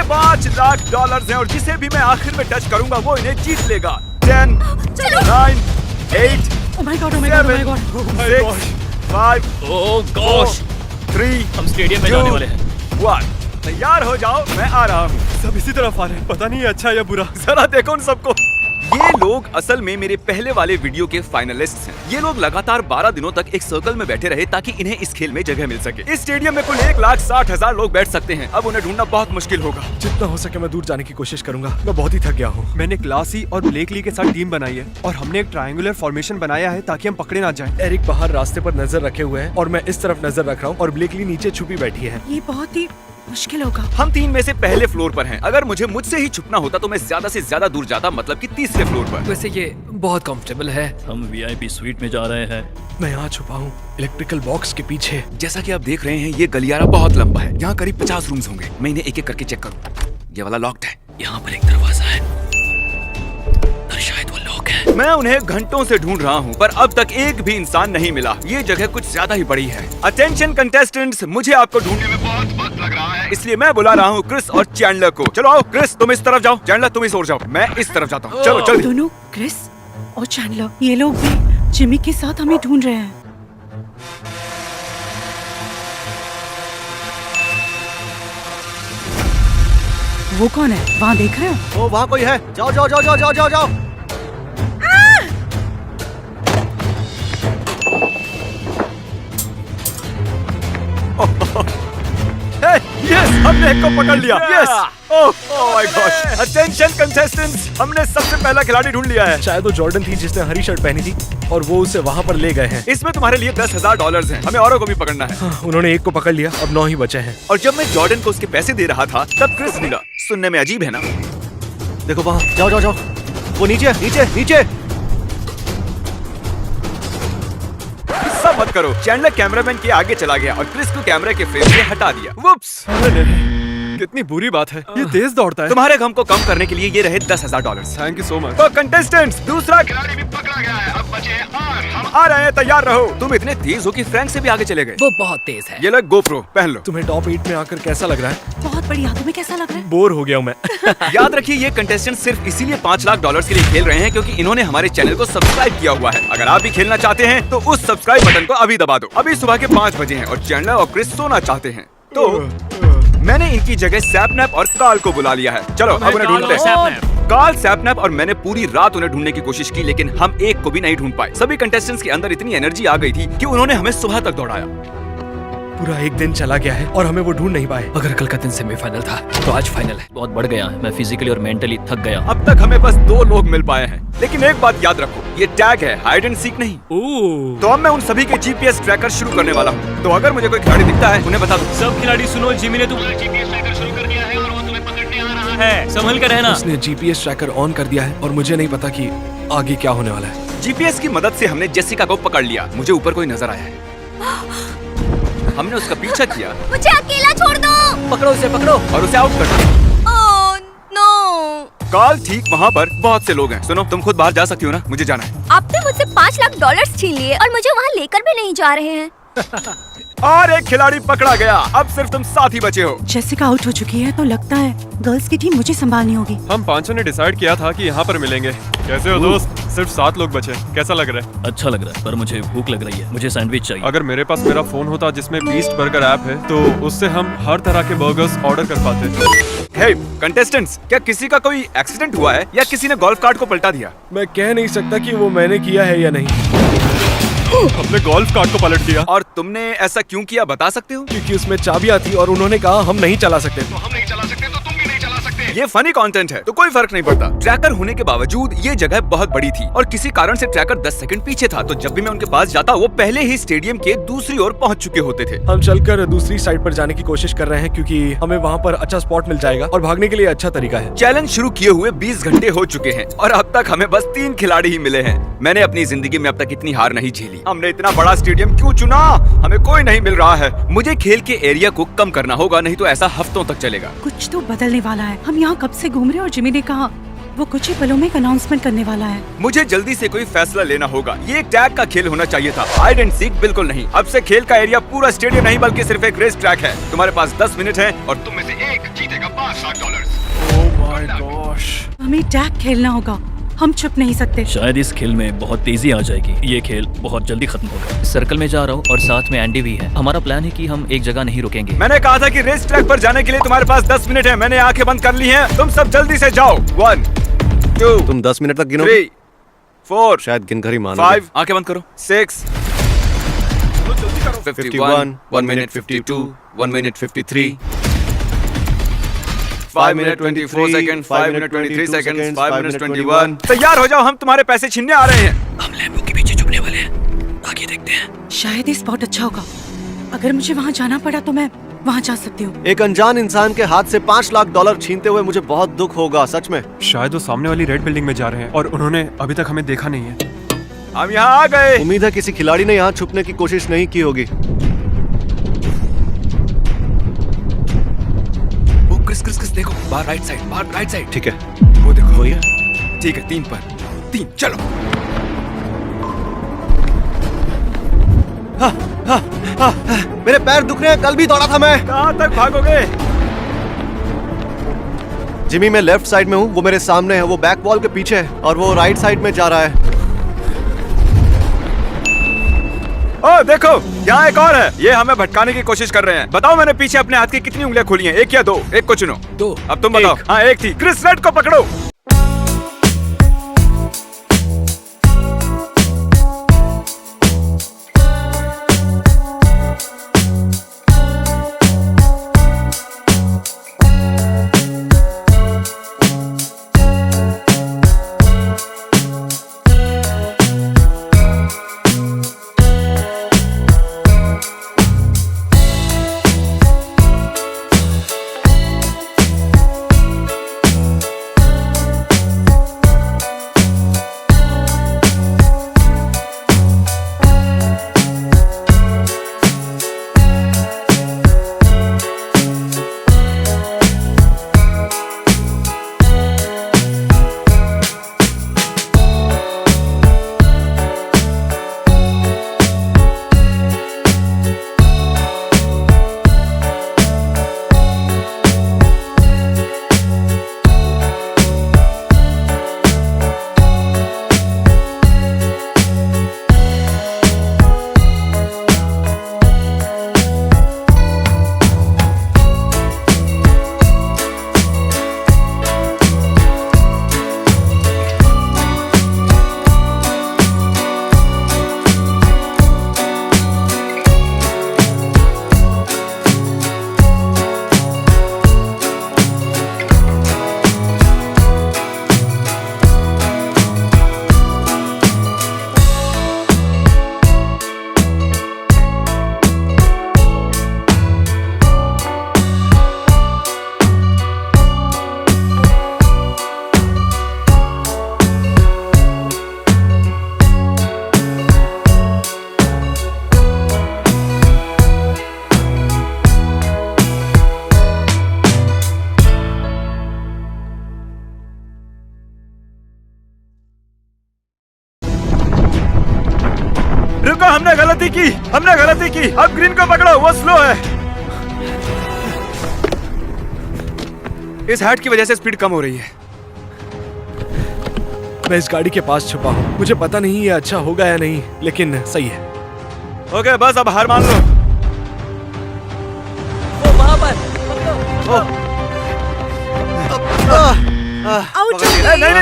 ये $5 लाख हैं और जिसे भी मैं आखिर में टच करूंगा वो इन्हें जीत लेगा। 10, 9, 8, 7, 6, 5, ओह गॉश, 3, हम स्टेडियम में जाने वाले हैं। 1। तैयार हो जाओ, मैं आ रहा हूँ। सब इसी तरफ आ रहे हैं, पता नहीं अच्छा या बुरा। जरा देखो उन सबको। ये लोग असल में मेरे पहले वाले वीडियो के फाइनलिस्ट्स हैं। ये लोग लगातार 12 दिनों तक एक सर्कल में बैठे रहे ताकि इन्हें इस खेल में जगह मिल सके। इस स्टेडियम में कुल 1,60,000 लोग बैठ सकते हैं। अब उन्हें ढूंढना बहुत मुश्किल होगा। जितना हो सके मैं दूर जाने की कोशिश करूंगा। मैं बहुत ही थक गया हूँ। मैंने क्लासी और ब्लेकली के साथ टीम बनाई है और हमने एक ट्रायंगुलर फॉर्मेशन बनाया है ताकि हम पकड़े ना जाएं। एरिक बाहर रास्ते पर नजर रखे हुए हैं और मैं इस तरफ नजर रख रहा हूँ और ब्लेकली नीचे छुपी बैठी है। ये बहुत ही मुश्किल होगा। हम 3 में से पहले फ्लोर पर हैं। अगर मुझसे ही छुपना होता तो मैं ज्यादा से ज्यादा दूर जाता, मतलब कि तीसरे फ्लोर पर। वैसे ये बहुत कंफर्टेबल है। हम VIP स्वीट में जा रहे हैं। मैं यहाँ छुपा हूँ इलेक्ट्रिकल बॉक्स के पीछे। जैसा कि आप देख रहे हैं ये गलियारा बहुत लंबा है। यहाँ करीब 50 रूम्स होंगे। मैं इन्हें एक एक करके चेक करूँ। ये वाला लॉक्ड है। यहाँ पर एक दरवाजा है और शायद वो लॉक है। मैं उन्हें घंटों से ढूंढ रहा हूँ पर अब तक एक भी इंसान नहीं मिला। ये जगह कुछ ज्यादा ही बड़ी है। अटेंशन कंटेस्टेंट्स, मुझे आपको ढूंढने में बहुत वक्त लग रहा है, इसलिए मैं बुला रहा हूँ क्रिस और चैंडलर को। चलो आओ, क्रिस तुम इस तरफ जाओ, चैंडलर तुम इस ओर जाओ, मैं इस तरफ जाता हूँ। चलो जल्दी। दोनों क्रिस और चैंडलर, ये लोग भी जिमी के साथ हमें ढूंढ रहे हैं। वो कौन है? वहाँ देख रहे हो? ओ वहाँ कोई है। जाओ जाओ जाओ जाओ जाओ जाओ जाओ। यस, हमने एक को पकड़ लिया। Yes, oh my God. Attention contestants, हमने सबसे पहला खिलाड़ी ढूंढ लिया है। शायद वो जॉर्डन थी जिसने हरी शर्ट पहनी थी और वो उसे वहाँ पर ले गए हैं। इसमें तुम्हारे लिए $10,000 हैं। हमें औरों को भी पकड़ना है। हाँ, उन्होंने एक को पकड़ लिया, अब 9 ही बचे हैं। और जब मैं जॉर्डन को उसके पैसे दे रहा था तब क्रिस मिला। सुनने में अजीब है ना? देखो वहाँ, जाओ जाओ जाओ। वो नीचे नीचे नीचे। गुस्सा मत करो। चैंडलर कैमरामैन के आगे चला गया और क्रिस को कैमरे के फ्रेम से हटा दिया। वुप्स। कितनी बुरी बात है। ये तेज दौड़ता है। तुम्हारे गम को कम करने के लिए ये रहे $10,000। Thank you so much. तो कंटेस्टेंट्स, दूसरा खिलाड़ी भी पकड़ा गया है। अब बचे हैं 8। हम आ रहे हैं, तैयार रहो। तुम इतने तेज हो कि फ्रैंक से भी आगे चले गए। वो बहुत तेज है। ये लो GoPro पहन लो। तुम्हें टॉप 8 में आकर कैसा लग रहा है? बहुत बढ़िया। तुम्हें कैसा लग रहा है? बोर हो गया हूँ मैं। याद रखिए ये कंटेस्टेंट सिर्फ इसीलिए $5 लाख के लिए खेल रहे हैं क्योंकि इन्होंने हमारे चैनल को सब्सक्राइब किया हुआ है। अगर आप भी खेलना चाहते हैं तो उस सब्सक्राइब बटन को अभी दबा दो। अभी सुबह के 5 बजे हैं और चैंडलर और क्रिस सोना चाहते हैं तो मैंने इनकी जगह सैपनैप और काल को बुला लिया है। चलो अब उन्हें ढूंढते हैं। काल, सैपनैप और मैंने पूरी रात उन्हें ढूंढने की कोशिश की लेकिन हम एक को भी नहीं ढूंढ पाए। सभी कंटेस्टेंट्स के अंदर इतनी एनर्जी आ गई थी कि उन्होंने हमें सुबह तक दौड़ाया। पूरा एक दिन चला गया है और हमें वो ढूंढ नहीं पाए। अगर कल का दिन सेमीफाइनल था तो आज फाइनल है। बहुत बढ़ गया है। मैं फिजिकली और मेंटली थक गया। अब तक हमें बस 2 लोग मिल पाए हैं। लेकिन एक बात याद रखो, ये टैग है, हाइड एंड सीक नहीं। तो अब मैं उन सभी के GPS ट्रैकर शुरू करने वाला हूँ। तो अगर मुझे कोई खिलाड़ी दिखता है उन्हें बता दो। सब खिलाड़ी सुनो, जिमी ने तुम्हारा GPS ट्रैकर शुरू कर दिया है और वो तुम्हें पकड़ने आ रहा है। संभल कर रहना। उसने GPS ट्रैकर ऑन कर दिया है और मुझे नहीं पता कि आगे क्या होने वाला है। GPS की मदद से हमने जेसिका को पकड़ लिया। मुझे ऊपर कोई नजर आया है। हमने उसका पीछा किया। मुझे अकेला छोड़ दो। पकड़ो उसे, पकड़ो और उसे आउट कर दिया। Oh no. काल, ठीक वहाँ पर बहुत से लोग हैं। सुनो, तुम खुद बाहर जा सकती हो ना? मुझे जाना है। आपने मुझसे $5 लाख छीन लिए और मुझे वहाँ लेकर भी नहीं जा रहे हैं। और एक खिलाड़ी पकड़ा गया। अब सिर्फ तुम 7 ही बचे हो। जेसिका आउट हो चुकी है तो लगता है गर्ल्स की टीम मुझे संभालनी होगी। हम 5 ने डिसाइड किया था कि यहाँ पर मिलेंगे। कैसे हो दोस्त? सिर्फ 7 लोग बचे। कैसा लग रहा है? अच्छा लग रहा है पर मुझे भूख लग रही है। मुझे सैंडविच चाहिए। अगर मेरे पास मेरा फोन होता जिसमें बीस्ट बर्गर ऐप है तो उससे हम हर तरह के बर्गर्स ऑर्डर कर पाते। हे कंटेस्टेंट्स, क्या किसी का कोई एक्सीडेंट हुआ है या किसी ने गोल्फ कार्ट को पलटा दिया? मैं कह नहीं सकता कि वो मैंने किया है या नहीं। अपने गोल्फ कार्ट को पलट दिया। और तुमने ऐसा क्यों किया बता सकते हो? क्योंकि उसमें चाबियां थी और उन्होंने कहा हम नहीं चला सकते। तो हम नहीं चला सकते तो तुम भी नहीं चला सकते। ये फनी कंटेंट है तो कोई फर्क नहीं पड़ता। ट्रैकर होने के बावजूद ये जगह बहुत बड़ी थी और किसी कारण से ट्रैकर 10 सेकंड पीछे था। तो जब भी मैं उनके पास जाता वो पहले ही स्टेडियम के दूसरी ओर पहुंच चुके होते थे। हम चलकर दूसरी साइड पर जाने की कोशिश कर रहे हैं क्योंकि हमें वहाँ पर अच्छा स्पॉट मिल जाएगा और भागने के लिए अच्छा तरीका है। चैलेंज शुरू किए हुए 20 घंटे हो चुके हैं और अब तक हमें बस 3 खिलाड़ी ही मिले हैं। मैंने अपनी जिंदगी में अब तक इतनी हार नहीं झेली। हमने इतना बड़ा स्टेडियम क्यों चुना? हमें कोई नहीं मिल रहा है। मुझे खेल के एरिया को कम करना होगा, नहीं तो ऐसा हफ्तों तक चलेगा। कुछ तो बदलने वाला है। हम यहाँ कब से घूम रहे हैं और जिमी ने कहा वो कुछ ही पलों में एक अनाउंसमेंट करने वाला है। मुझे जल्दी से कोई फैसला लेना होगा। ये एक टैग का खेल होना चाहिए था, हाइड एंड सीक बिल्कुल नहीं। अब से खेल का एरिया पूरा स्टेडियम नहीं बल्कि सिर्फ एक रेस ट्रैक है। तुम्हारे पास 10 मिनट है और तुम में से एक जीतेगा $5 लाख। My gosh. हमें टैग खेलना होगा, हम छुप नहीं सकते। शायद इस खेल में बहुत तेजी आ जाएगी। ये खेल बहुत जल्दी खत्म होगा। सर्कल में जा रहा हूँ और साथ में एंडी भी है। हमारा प्लान है कि हम एक जगह नहीं रुकेंगे। मैंने कहा था कि रेस ट्रैक पर जाने के लिए तुम्हारे पास 10 मिनट है। मैंने आंखें बंद कर ली हैं। तुम सब जल्दी से जाओ। 1 2 तुम 10 मिनट तक गिनो 3 4 शायद गिनकर ही मानो 5 आंखें बंद करो 6 51 1 minute 52 1 minute 53 5 minute 24 seconds 5 minute 23 seconds 5 minute 21 तैयार हो जाओ, हम तुम्हारे पैसे छीनने आ रहे हैं। हम लैम्बो के पीछे छुपने वाले हैं। आगे देखते हैं। शायद ये स्पॉट अच्छा होगा। अगर मुझे वहाँ जाना पड़ा तो मैं वहाँ जा सकती हूँ। एक अनजान इंसान के हाथ से $5 लाख छीनते हुए मुझे बहुत दुख होगा, सच में। शायद वो सामने वाली रेड बिल्डिंग में जा रहे हैं और उन्होंने अभी तक हमें देखा नहीं है। हम यहाँ आ गए। उम्मीद है किसी खिलाड़ी ने यहाँ छुपने की कोशिश नहीं की होगी। क्रिस देखो, बाहर राइट साइड। ठीक है, वो देखो वही है। ठीक है, 3 पर 3 चलो। मेरे पैर दुख रहे हैं, कल भी दौड़ा था मैं। कहाँ तक भागोगे? जिमी, मैं लेफ्ट साइड में हूँ, वो मेरे सामने है, वो बैक वॉल के पीछे है और वो राइट साइड में जा रहा है। ओ देखो, यहाँ एक और है। ये हमें भटकाने की कोशिश कर रहे हैं। बताओ मैंने पीछे अपने हाथ की कितनी उंगलियां खोली हैं? 1 या 2? एक को चुनो। 2। अब तुम बताओ। हाँ, 1 थी। क्रिस रेड को पकड़ो। रुको, हमने गलती की। अब ग्रीन को पकड़ो, वो स्लो है। इस हैट की वजह से स्पीड कम हो रही है। मैं इस गाड़ी के पास छुपा हूँ। मुझे पता नहीं ये अच्छा होगा या नहीं, लेकिन सही है। ओके, बस अब हार मान लो। वो वहाँ पर।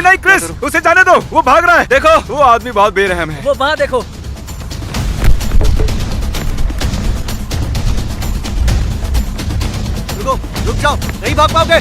नहीं क्रिस, उसे जाने दो, वो भाग रहा है। देखो, वो आदमी बहुत बेरहम है। वो वहाँ देखो। रुक जाओ, नहीं भाग पाओगे।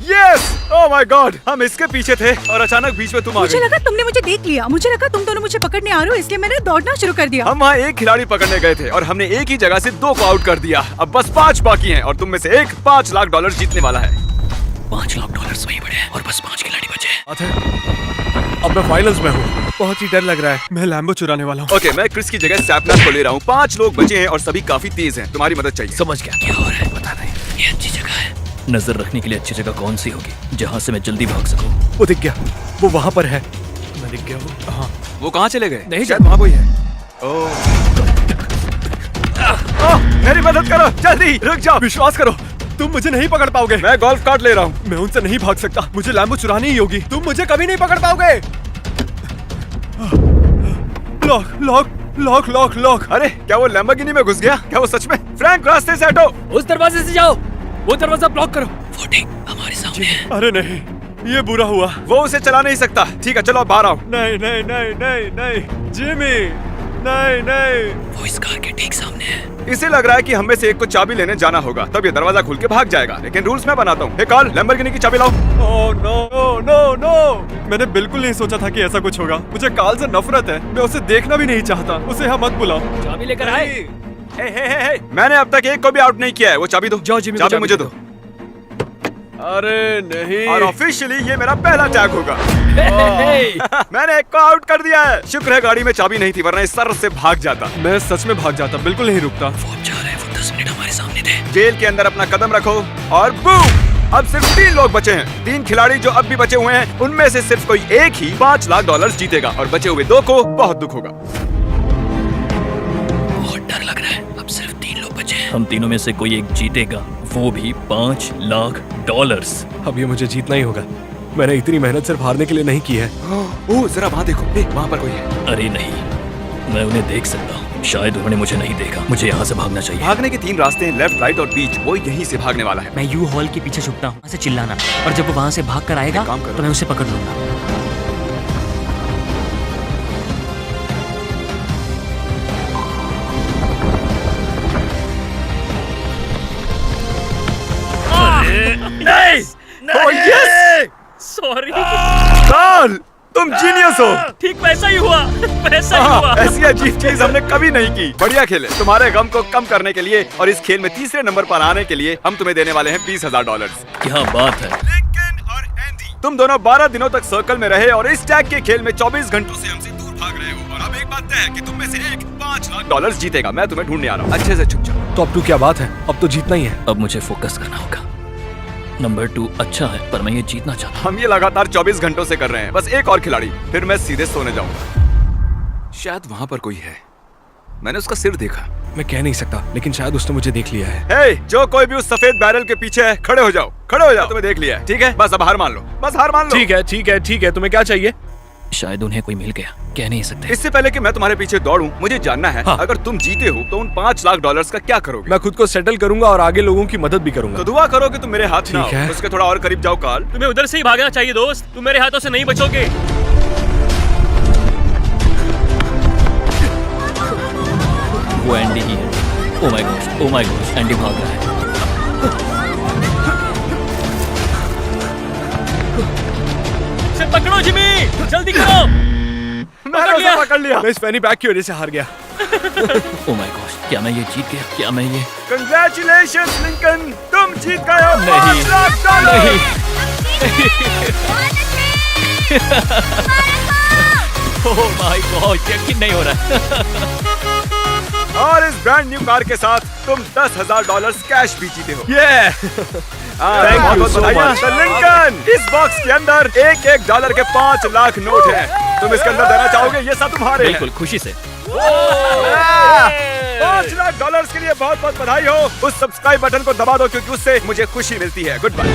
यस! ओह माय गॉड, हम इसके पीछे थे और अचानक बीच में तुम आ मुझे गई। लगा तुमने मुझे देख लिया। मुझे लगा तुम दोनों मुझे पकड़ने आ रहे हो, इसलिए मैंने दौड़ना शुरू कर दिया। हम वहाँ एक खिलाड़ी पकड़ने गए थे और हमने एक ही जगह से 2 को आउट कर दिया। अब बस 5 बाकी हैं और तुम में से एक $5 लाख जीतने वाला है। $5 लाख वहीं पड़े हैं और बस 5 खिलाड़ी बचे। अब मैं फाइनल्स में हूँ। बहुत ही डर लग रहा है। मैं लैम्बो चुराने वाला हूँ। ओके, मैं क्रिस की जगह सैपनाथ को ले रहा हूँ। 5 लोग बचे हैं और सभी काफी तेज हैं। तुम्हारी मदद चाहिए। समझ गया, क्या हो रहा है पता नहीं। ये अच्छी जगह है। नजर रखने के लिए अच्छी जगह कौन सी होगी जहाँ से मैं जल्दी भाग सकूं? वो दिख गया, वो वहाँ पर है। मैं दिख गया वो। हाँ, वो कहाँ चले गए? नहीं, शायद वहाँ कोई है। ओह, मेरी मदद करो, जल्दी। रुक जाओ। विश्वास करो, तुम मुझे नहीं पकड़ पाओगे। मैं गोल्फ कार्ट ले रहा हूँ। मैं उनसे नहीं भाग सकता, मुझे लैम्बो चुरानी ही होगी। तुम मुझे कभी नहीं पकड़ पाओगे। Lock lock lock lock lock. अरे क्या वो लैम्बोर्गिनी में घुस गया? क्या वो सच में? फ्रैंक रास्ते से हटो। उस दरवाजे से जाओ, वो दरवाजा ब्लॉक करो। वो ठीक हमारे सामने है। अरे नहीं, ये बुरा हुआ। वो उसे चला नहीं सकता। ठीक है चलो बाहर आओ। नहीं नहीं नहीं नहीं नहीं जिमी, नहीं नहीं। वो इस कार के ठीक सामने है। इसे लग रहा है कि हमें से एक को चाबी लेने जाना होगा, तब ये दरवाजा खुल के भाग जाएगा। लेकिन रूल्स मैं बनाता हूँ। कार्ल, लैम्बोर्गिनी की चाबी लाओ। Oh no no no no. मैंने बिल्कुल नहीं सोचा था कि ऐसा कुछ होगा। मुझे कार्ल से नफरत है। मैं उसे देखना भी नहीं चाहता। उसे यहाँ मत बुलाओ। चाबी लेकर आए। हे, मैंने अब तक एक को भी आउट नहीं किया है। वो चाबी दो। जाओ जिमी, चाबी मुझे दो। अरे नहीं। और ऑफिशियली ये मेरा पहला टैग होगा। मैंने एक को आउट कर दिया है। शुक्र है गाड़ी में चाबी नहीं थी, वरना इस सर से भाग जाता। मैं सच में भाग जाता, बिल्कुल नहीं रुकता। वो जा रहा है, वो 10 मिनट हमारे सामने थे। जेल के अंदर अपना कदम रखो और बूम! अब सिर्फ 3 लोग बचे हैं। 3 खिलाड़ी जो अब भी बचे हुए हैं, उनमें से सिर्फ कोई एक ही $5 लाख जीतेगा और बचे हुए 2 को बहुत दुख होगा। बहुत डर लग रहा है। अब सिर्फ 3 लोग बचे हैं। हम तीनों में से कोई एक जीतेगा, वो भी $5 लाख। अब ये मुझे जीतना ही होगा। मैंने इतनी मेहनत सिर्फ हारने के लिए नहीं की है। ओह जरा वहाँ देखो, वहाँ पर कोई है। अरे नहीं, मैं उन्हें देख सकता हूँ। शायद उन्होंने मुझे नहीं देखा। मुझे यहाँ से भागना चाहिए। भागने के 3 रास्ते हैं, लेफ्ट, राइट और बीच। वो यहीं से भागने वाला है। मैं यू हॉल के पीछे छुपता हूँ, वहाँ से चिल्लाना, और जब वो वहाँ से भाग कर आएगा काम करो। तो मैं उसे पकड़ लूंगा। Oh yes! सॉरी। कार्ल, तुम जीनियस हो। ठीक वैसा ही हुआ, वैसा ही हाँ, हुआ। ऐसी अजीब चीज हमने कभी नहीं की। बढ़िया खेले। तुम्हारे गम को कम करने के लिए और इस खेल में तीसरे नंबर पर आने के लिए हम तुम्हें देने वाले हैं $20,000। क्या बात है। लिंकन और एंडी, तुम दोनों 12 दिनों तक सर्कल में रहे और इस टैग के खेल में 24 घंटों से हमसे दूर भाग रहे हो। और अब एक बात तय है कि तुम में से एक $5 लाख जीतेगा। मैं तुम्हें ढूंढने आ रहा हूँ। अच्छे से छुप जाओ। तो अब तू क्या बात है? अब तो जीतना ही है। अब मुझे फोकस करना होगा। नंबर 2 अच्छा है, पर मैं ये जीतना चाहता हम ये लगातार 24 घंटों से कर रहे हैं। बस एक और खिलाड़ी, फिर मैं सीधे सोने जाऊंगा। शायद वहाँ पर कोई है। मैंने उसका सिर देखा। मैं कह नहीं सकता, लेकिन शायद उसने मुझे देख लिया है। हे, जो कोई भी उस सफेद बैरल के पीछे है, खड़े हो जाओ, खड़े हो जाओ। तुम्हें देख लिया है, ठीक है? बस अब हार मान लो, बस हार मान लो। ठीक है ठीक है ठीक है, तुम्हें क्या चाहिए? हूँ। शायद उन्हें कोई मिल गया, कह नहीं सकते। इससे पहले कि मैं तुम्हारे पीछे दौड़ूं, मुझे जानना है, हाँ। अगर तुम जीते हो तो उन $5 लाख का क्या करोगे? मैं खुद को सेटल करूंगा और आगे लोगों की मदद भी करूंगा। तो दुआ करो कि तुम मेरे हाथ ना ठीक हो। है। उसके थोड़ा और करीब जाओ कार्ल। तुम्हें उधर से ही भागना चाहिए दोस्त, तुम मेरे हाथों से नहीं बचोगे। वो एंडी ही है। Oh my God, oh my God, Andy भाग रहा है। इसे पकड़ो जिमी, जल्दी करो। मैंने उसे पकड़ लिया। मैं इस फैनी बैग की वजह से हार गया। ओह माय गॉड, क्या मैं ये जीत गया? क्या मैं ये? कंग्रेचुलेशंस लिंकन, तुम जीत गए हो नहीं, $5 लाख। नहीं। ओह माय गॉड, यकीन नहीं हो रहा है। और इस ब्रांड न्यू कार के साथ तुम $10,000 कैश भी जीते हो। Thank you बहुत so बधाइयाँ। much. तो लिंकन, इस बॉक्स के अंदर $1 $1 के 5 लाख नोट हैं। तुम इसके अंदर देना चाहोगे? ये सब तुम्हारे हैं। बिल्कुल, खुशी से। $5 लाख के लिए बहुत बहुत बधाई हो। उस सब्सक्राइब बटन को दबा दो क्योंकि उससे मुझे खुशी मिलती है। Good bye.